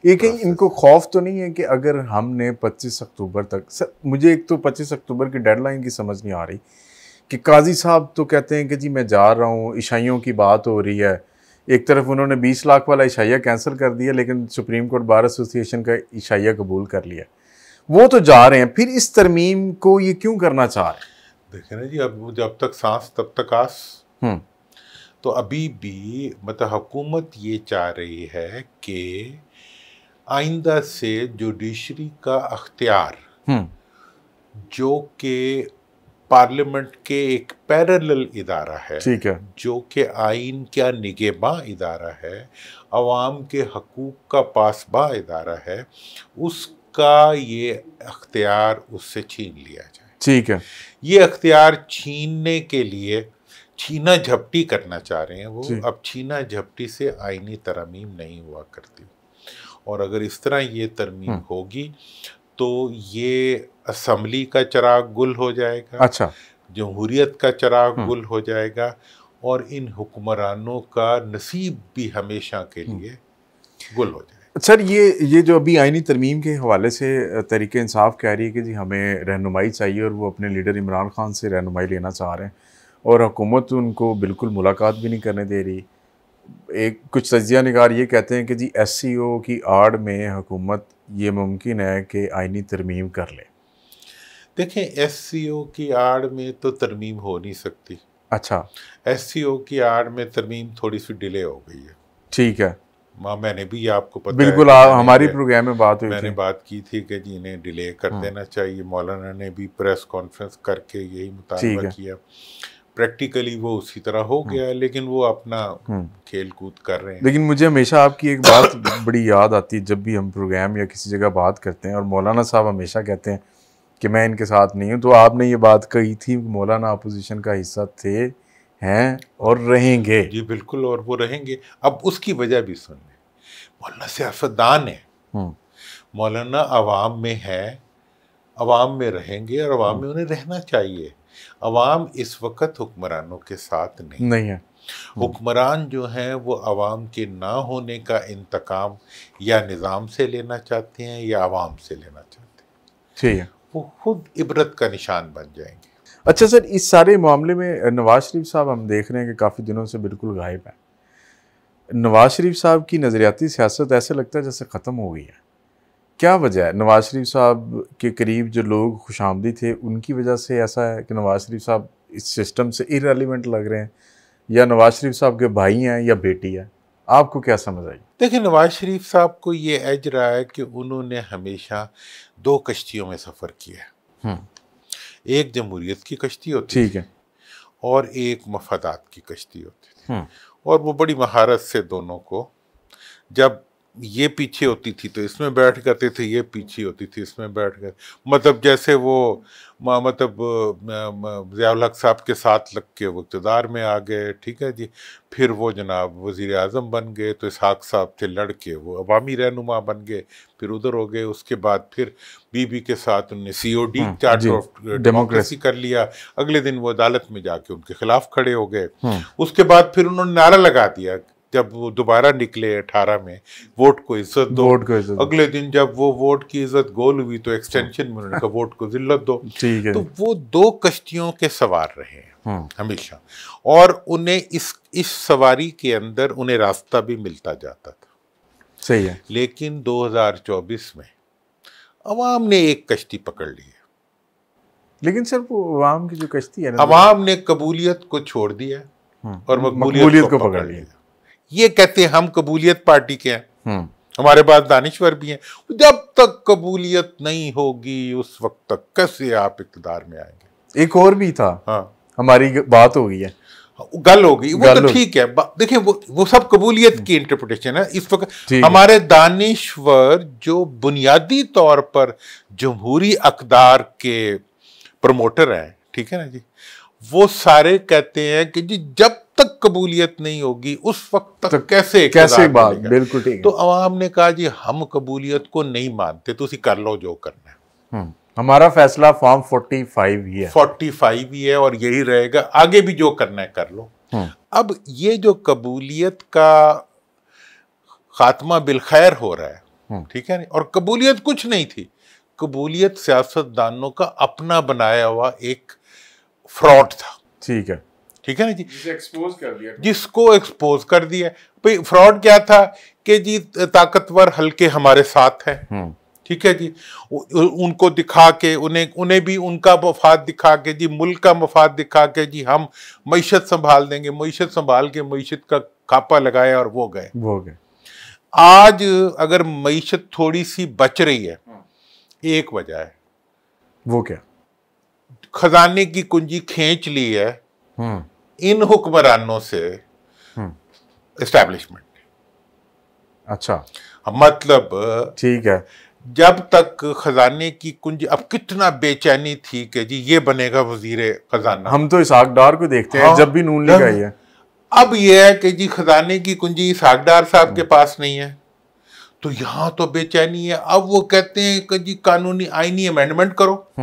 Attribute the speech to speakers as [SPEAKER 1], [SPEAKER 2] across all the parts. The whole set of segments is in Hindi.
[SPEAKER 1] एक इनको खौफ तो नहीं है कि अगर हमने 25 अक्टूबर तक, सर मुझे एक तो 25 अक्टूबर की डेडलाइन की समझ नहीं आ रही कि काजी साहब तो कहते हैं कि जी मैं जा रहा हूँ, ईसाइयों की बात हो रही है, एक तरफ उन्होंने 20 लाख वाला ईसाइया कैंसिल कर दिया लेकिन सुप्रीम कोर्ट बार एसोसिएशन का ईसाइया कबूल कर लिया, वो तो जा रहे हैं, फिर इस तरमीम को ये क्यों करना चाह रहे हैं?
[SPEAKER 2] देखें ना जी, अब जब तक सांस तब तक आस। तो अभी भी मतलब हुकूमत ये चाह रही है कि आइंदा से जुडिशरी का अख्तियार जो कि पार्लियामेंट के एक पैरेलल इदारा है,
[SPEAKER 1] ठीक है,
[SPEAKER 2] जो कि आइन का निगहबान इदारा है, अवाम के हकूक़ का पासबा इदारा है, उसका ये अख्तियार उससे छीन लिया जाए। ठीक है, ये अख्तियार छीनने के लिए छीना झपटी करना चाह रहे हैं वो। अब छीना झपटी से आईनी तरमीम नहीं हुआ करती, और अगर इस तरह ये तरमीम होगी तो ये असम्बली का चिराग गुल हो जाएगा, अच्छा, जमहूरियत का चिराग गुल हो जाएगा, और इन हुक्मरानों का नसीब भी हमेशा के लिए गुल हो जाएगा।
[SPEAKER 1] सर ये जो अभी आईनी तरमीम के हवाले से तहरीक इंसाफ कह रही है कि जी हमें रहनुमाई चाहिए, और वो अपने लीडर इमरान खान से रहनुमाई लेना चाह रहे हैं, और हुकूमत उनको बिल्कुल मुलाकात भी नहीं करने दे रही। एक कुछ तजिया निगार ये कहते हैं कि जी SCO की आड़ में हुकूमत ये मुमकिन है कि आईनी तरमीम कर ले।
[SPEAKER 2] देखें, SCO की आड़ में तो तरमीम हो नहीं सकती।
[SPEAKER 1] अच्छा,
[SPEAKER 2] SCO की आड़ में तरमीम थोड़ी सी डिले हो गई है।
[SPEAKER 1] ठीक है,
[SPEAKER 2] मैंने भी आपको पता
[SPEAKER 1] बिल्कुल
[SPEAKER 2] है,
[SPEAKER 1] हमारी प्रोग्राम में बात हुई थी,
[SPEAKER 2] मैंने बात की थी कि जी इन्हें डिले कर देना चाहिए। मौलाना ने भी प्रेस कॉन्फ्रेंस करके यही मुतालबा किया। प्रैक्टिकली वो उसी तरह हो गया, लेकिन वो अपना खेल कूद कर रहे हैं।
[SPEAKER 1] लेकिन मुझे हमेशा आपकी एक बात बड़ी याद आती है, जब भी हम प्रोग्राम या किसी जगह बात करते हैं और मौलाना साहब हमेशा कहते हैं कि मैं इनके साथ नहीं हूँ, तो आपने ये बात कही थी मौलाना अपोजिशन का हिस्सा थे, हैं और रहेंगे।
[SPEAKER 2] जी बिल्कुल, और वो रहेंगे। अब उसकी वजह भी सुन लें, मौलाना सियासतदान है, मौलाना अवाम में है, अवाम में रहेंगे, और अवाम में उन्हें रहना चाहिए। अवाम इस वक्त हुक्मरानों के साथ नहीं है। हुक्मरान जो हैं वो अवाम के ना होने का इंतकाम या निज़ाम से लेना चाहते हैं या अवाम से लेना चाहते हैं।
[SPEAKER 1] ठीक है,
[SPEAKER 2] वो खुद इबरत का निशान बन जाएंगे।
[SPEAKER 1] अच्छा सर, इस सारे मामले में नवाज शरीफ साहब हम देख रहे हैं कि काफ़ी दिनों से बिल्कुल गायब है। नवाज शरीफ साहब की नज़रियाती सियासत ऐसे लगता है जैसे ख़त्म हो गई है। क्या वजह है? नवाज शरीफ साहब के करीब जो लोग खुशामदी थे उनकी वजह से ऐसा है कि नवाज शरीफ साहब इस सिस्टम से इररेलेवेंट लग रहे हैं, या नवाज शरीफ साहब के भाई हैं या बेटी है? आपको क्या समझ आई?
[SPEAKER 2] देखिए, नवाज शरीफ साहब को ये एज रहा है कि उन्होंने हमेशा दो कश्तियों में सफ़र किया है। एक जमहूरियत की कश्ती होती
[SPEAKER 1] ठीक है,
[SPEAKER 2] और एक मफादात की कश्ती होती थी, और वो बड़ी महारत से दोनों को, जब ये पीछे होती थी तो इसमें बैठ करते थे, ये पीछे होती थी इसमें बैठ कर, मतलब जैसे वो मतलब ज़ियाउल हक साहब के साथ लग के वो इक़्तिदार में आ गए, ठीक है जी। फिर वो जनाब वज़ीर आज़म बन गए, तो इसहाक़ साहब थे लड़के, वो अवामी रहनुमा बन गए, फिर उधर हो गए। उसके बाद फिर बीबी के साथ उन्होंने COD चार्टर ऑफ डेमोक्रेसी कर लिया। अगले दिन वो अदालत में जाके उनके खिलाफ खड़े हो गए। उसके बाद फिर उन्होंने नारा लगा दिया, जब वो दोबारा निकले 18 में, वोट को इज्जत दो। अगले दिन जब वो वोट की इज्जत गोल हुई तो एक्सटेंशन में उन्होंने कहा वोट को जिल्लत दो। तो वो दो कश्तियों के सवार रहे हैं हमेशा, और उन्हें इस सवारी के अंदर उन्हें रास्ता भी मिलता जाता था।
[SPEAKER 1] सही है।
[SPEAKER 2] लेकिन 2024 में अवाम ने एक कश्ती पकड़ ली है।
[SPEAKER 1] लेकिन सर वो अवाम की जो कश्ती है ना,
[SPEAKER 2] अवाम ने कबूलियत को छोड़ दिया और मकबूलियत को पकड़ लिया। ये कहते हैं हम कबूलियत पार्टी के हैं, हमारे पास दानिश्वर भी हैं। जब तक कबूलियत नहीं होगी उस वक्त तक कैसे आप इक़्तिदार में आएंगे?
[SPEAKER 1] एक और भी था, हमारी बात हो गई है,
[SPEAKER 2] गल हो गई, वो तो ठीक है। देखिए वो सब कबूलियत की इंटरप्रिटेशन है। इस वक्त हमारे दानिश्वर जो बुनियादी तौर पर जमहूरी अक़दार के प्रमोटर हैं, ठीक है ना जी, वो सारे कहते हैं कि जी जब तक कबूलियत नहीं होगी उस वक्त तक कैसे बात।
[SPEAKER 1] बिल्कुल ठीक है।
[SPEAKER 2] तो अवाम ने कहा जी हम कबूलियत को नहीं मानते, तो कर लो जो करना है।
[SPEAKER 1] हमारा फैसला फॉर्म 45 ही है,
[SPEAKER 2] 45 ही है, और यही रहेगा, आगे भी जो करना है कर लो। अब ये जो कबूलियत का खात्मा बिलखैर हो रहा है, ठीक है नहीं, और कबूलियत कुछ नहीं थी, कबूलियत सियासतदानों का अपना बनाया हुआ एक फ्रॉड था।
[SPEAKER 1] ठीक है
[SPEAKER 2] ना जी,
[SPEAKER 1] जिसको एक्सपोज कर दिया।
[SPEAKER 2] भाई फ्रॉड क्या था कि जी ताकतवर हल्के हमारे साथ है, ठीक है जी, उनको दिखा के उन्हें भी उनका मफाद दिखा के जी, मुल्क का मफाद दिखा के जी हम मईशत संभाल देंगे, मईशत संभाल के मईशत का खापा लगाया और वो गए। आज अगर मईशत थोड़ी सी बच रही है, एक वजह है,
[SPEAKER 1] वो क्या?
[SPEAKER 2] खजाने की कुंजी खींच ली है इन हुक्मरानों से एस्टैब्लिशमेंट।
[SPEAKER 1] अच्छा,
[SPEAKER 2] मतलब
[SPEAKER 1] ठीक है,
[SPEAKER 2] जब तक खजाने की कुंजी, अब कितना बेचैनी थी कि जी ये बनेगा वजीर खजाना,
[SPEAKER 1] हम तो इसहाक डार को देखते हैं जब भी नून लीग आई है।
[SPEAKER 2] अब ये है कि जी खजाने की कुंजी इसहाक डार साहब के पास नहीं है, तो यहां तो बेचैनी है। अब वो कहते हैं कि जी कानूनी आईनी अमेंडमेंट करो,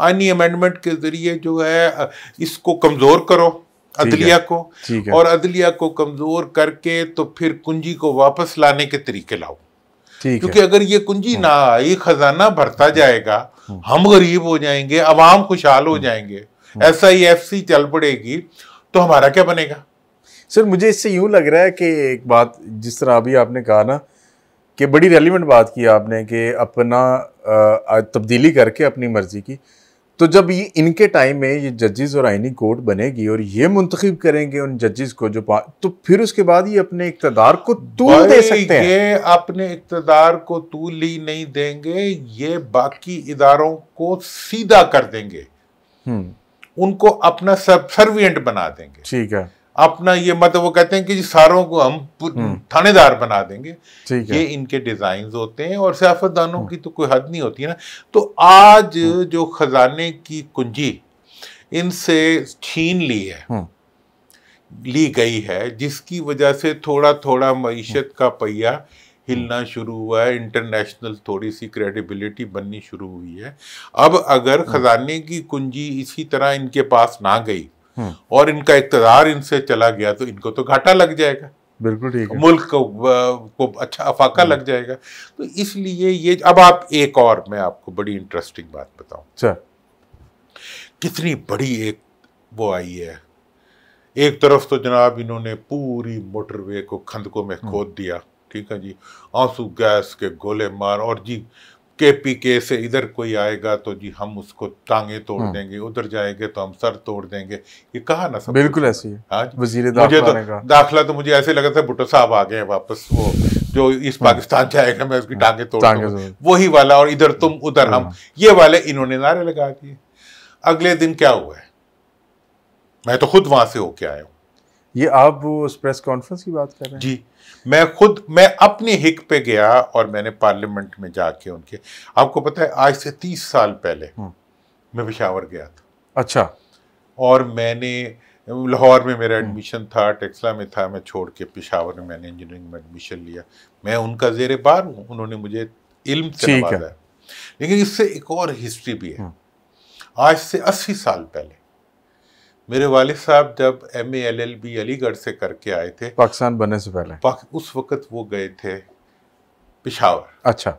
[SPEAKER 2] आईनी अमेंडमेंट के जरिए जो है इसको कमजोर करो अदलिया को, और अदलिया को कमजोर करके तो फिर कुंजी को वापस लाने के तरीके लाओ, क्योंकि अगर ये कुंजी ना आई, खजाना भरता जाएगा, हम गरीब हो जाएंगे, अवाम खुशहाल हो जाएंगे, SIFC चल पड़ेगी, तो हमारा क्या बनेगा?
[SPEAKER 1] सर मुझे इससे यूं लग रहा है कि एक बात जिस तरह अभी आपने कहा ना कि बड़ी रेलिवेंट बात की आपने कि अपना तब्दीली करके अपनी मर्जी की, तो जब ये इनके टाइम में ये जजेस और आईनी कोर्ट बनेगी और ये मुंतखब करेंगे उन जजेस को जो तो फिर उसके बाद ये अपने इक़्तिदार को तूल दे सकते हैं।
[SPEAKER 2] ये अपने इक़्तिदार को तूल ही नहीं देंगे, ये बाकी इदारों को सीधा कर देंगे, उनको अपना सर्विएंट बना देंगे।
[SPEAKER 1] ठीक है,
[SPEAKER 2] अपना ये मतलब वो कहते हैं कि सारों को हम थानेदार बना देंगे। ये इनके डिजाइन होते हैं, और सियासतदानों की तो कोई हद नहीं होती है ना। तो आज जो खजाने की कुंजी इनसे छीन ली गई है, जिसकी वजह से थोड़ा थोड़ा मईशत का पहिया हिलना शुरू हुआ है, इंटरनेशनल थोड़ी सी क्रेडिबिलिटी बननी शुरू हुई है। अब अगर खजाने की कुंजी इसी तरह इनके पास ना गई और इनका इक़्तिदार इनसे चला गया, तो इनको तो घाटा लग जाएगा,
[SPEAKER 1] बिल्कुल ठीक है,
[SPEAKER 2] मुल्क को अच्छा अफाका लग जाएगा। तो इसलिए ये अब आप एक और मैं आपको बड़ी इंटरेस्टिंग बात बताऊं, कितनी बड़ी एक वो आई है। एक तरफ तो जनाब इन्होंने पूरी मोटरवे को खंदकों में खोद दिया, ठीक है जी, आंसू गैस के गोले मार, और जी KPK से इधर कोई आएगा तो जी हम उसको टांगे तोड़ देंगे, उधर जाएंगे तो हम सर तोड़ देंगे। ये कहा ना सब
[SPEAKER 1] बिल्कुल ऐसी है।
[SPEAKER 2] हाँ,
[SPEAKER 1] वजीर
[SPEAKER 2] दाखिला तो मुझे ऐसे लगा था भुट्टो साहब आ गए हैं वापस, वो जो इस पाकिस्तान जाएगा मैं उसकी टांगे तोड़ दूंगा, वही वाला, और इधर तुम उधर हम, ये वाले इन्होंने नारे लगा दिए। अगले दिन क्या हुआ है, मैं तो खुद वहां से होके आया हूँ।
[SPEAKER 1] ये आप वो उस प्रेस कॉन्फ्रेंस की बात कर रहे हैं?
[SPEAKER 2] जी, मैं अपने हिक पे गया और मैंने पार्लियामेंट में जाके उनके, आपको पता है आज से 30 साल पहले मैं पेशावर गया था।
[SPEAKER 1] अच्छा।
[SPEAKER 2] और मैंने लाहौर में मेरा एडमिशन था, टेक्सला में था, मैं छोड़ के पेशावर में मैंने इंजीनियरिंग में एडमिशन लिया। मैं उनका ज़ेरे बार हूँ, उन्होंने मुझे इल्म से नवाजा है। लेकिन इससे एक और हिस्ट्री भी है। आज से 80 साल पहले मेरे वालिद साहब जब MA LLB अलीगढ़ से करके आए थे,
[SPEAKER 1] पाकिस्तान बनने से पहले,
[SPEAKER 2] उस वक्त वो गए थे पेशावर।
[SPEAKER 1] अच्छा।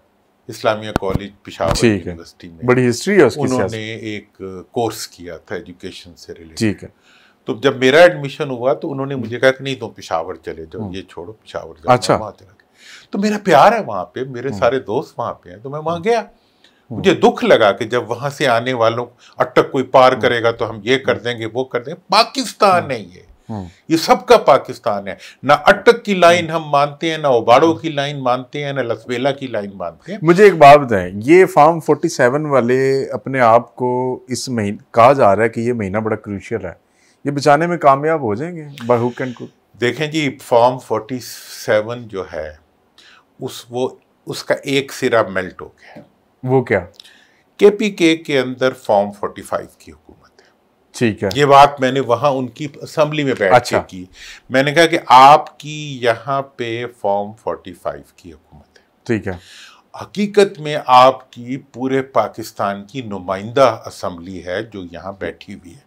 [SPEAKER 2] इस्लामिया कॉलेज पेशावर यूनिवर्सिटी में,
[SPEAKER 1] बड़ी हिस्ट्री है उसकी।
[SPEAKER 2] उन्होंने एक कोर्स किया था एजुकेशन से रिलेटेड।
[SPEAKER 1] ठीक है।
[SPEAKER 2] तो जब मेरा एडमिशन हुआ तो उन्होंने मुझे कहा कि नहीं तुम पेशावर चले जाओ, ये छोड़ो पेशावर जाओ।
[SPEAKER 1] अच्छा।
[SPEAKER 2] वहाँ चला गया। तो मेरा प्यार है वहाँ पे, मेरे सारे दोस्त वहाँ पे हैं, तो मैं वहाँ गया। मुझे दुख लगा कि जब वहां से आने वालों अटक कोई पार करेगा तो हम ये कर देंगे वो कर देंगे। पाकिस्तान है ये सबका पाकिस्तान है। ना अटक की लाइन हम मानते हैं, ना ओबाड़ो की लाइन मानते हैं, ना लसबेला की लाइन मानते हैं।
[SPEAKER 1] मुझे एक बात बताएं, ये फॉर्म 47 वाले अपने आप को इस महीने कहा जा रहा है कि ये महीना बड़ा क्रूशियल है, ये बचाने में कामयाब हो जाएंगे बाय हुक एंड क्रूक?
[SPEAKER 2] देखें जी, फॉर्म 47 जो है उसका एक सिरा मेल्ट हो गया।
[SPEAKER 1] वो क्या?
[SPEAKER 2] KPK के अंदर फॉर्म 45 की हुकूमत है।
[SPEAKER 1] ठीक है।
[SPEAKER 2] ये बात मैंने वहां उनकी असेंबली में बैठ के की। मैंने कहा कि आपकी यहाँ पे फॉर्म 45 की हुकूमत है।
[SPEAKER 1] ठीक है।
[SPEAKER 2] हकीकत में आपकी पूरे पाकिस्तान की नुमाइंदा असेंबली है जो यहाँ बैठी हुई है।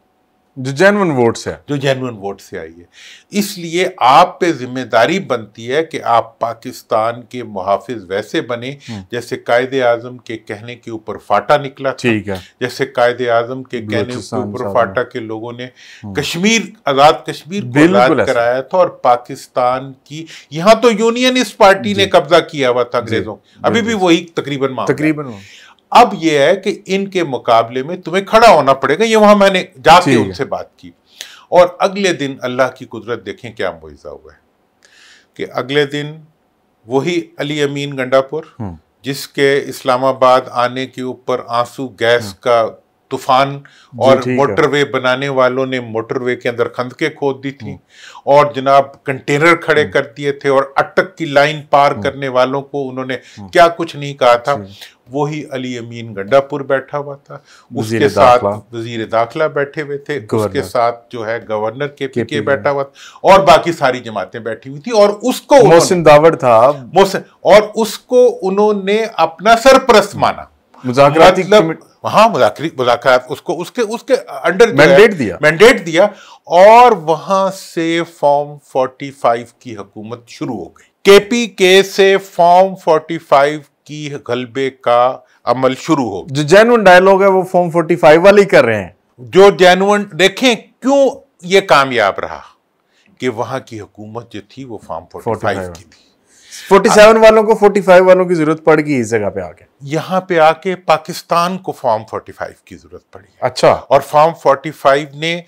[SPEAKER 1] जो जेन्युइन वोट से है,
[SPEAKER 2] जो जेन्युइन वोट से आई है। इसलिए आप पे जिम्मेदारी बनती है कि आप पाकिस्तान के मुहाफिज वैसे बने जैसे कायदे आजम के कहने के ऊपर फाटा निकला था,
[SPEAKER 1] ठीक है,
[SPEAKER 2] जैसे कायदे आजम के कहने के ऊपर फाटा के लोगों ने कश्मीर, आजाद कश्मीर को आजाद कराया था, और पाकिस्तान की यहाँ तो यूनियनिस्ट पार्टी ने कब्जा किया हुआ था अंग्रेजों, अभी भी वही तकरीबन। अब यह है कि इनके मुकाबले में तुम्हें खड़ा होना पड़ेगा। ये वहां मैंने जाके उनसे बात की, और अगले दिन अल्लाह की कुदरत देखें क्या मुइज़ा हुआ है कि अगले दिन वही अली अमीन गंडापुर, जिसके इस्लामाबाद आने के ऊपर आंसू गैस का तूफान, और मोटरवे बनाने वालों ने मोटरवे के अंदर खंदकें खोद दी थी, और जनाब कंटेनर खड़े कर दिए थे, और अटक की लाइन पार करने वालों को उन्होंने क्या कुछ नहीं कहा था, वही अली अमीन गंडापुर बैठा हुआ था, उसके साथ वजीर दाखिला बैठे हुए थे, उसके साथ जो है गवर्नर के बैठा हुआ था, और बाकी सारी जमातें बैठी हुई थी, और उसको
[SPEAKER 1] मोहसिन दावड़ था,
[SPEAKER 2] और उसको उन्होंने अपना सरप्रस्त माना, मुज़ाकरात उसको उसके अंडर मैंडेट दिया, और वहां से फॉर्म 45 की हुकूमत शुरू हो गई। केपीके से फॉर्म 45 की गलबे का अमल शुरू हो गया।
[SPEAKER 1] जो जेन्युइन डायलॉग है वो फॉर्म 45 वाले ही कर रहे हैं।
[SPEAKER 2] जो जेन्युइन, देखें क्यों ये कामयाब रहा कि वहां की हुकूमत जो थी वो फॉर्म 45 की थी।
[SPEAKER 1] 47 वालों को 45 वालों की जरूरत पड़ गई इस जगह पे आके,
[SPEAKER 2] यहाँ पे आके पाकिस्तान को फॉर्म 45 की जरूरत पड़ी।
[SPEAKER 1] अच्छा।
[SPEAKER 2] और फॉर्म 45 ने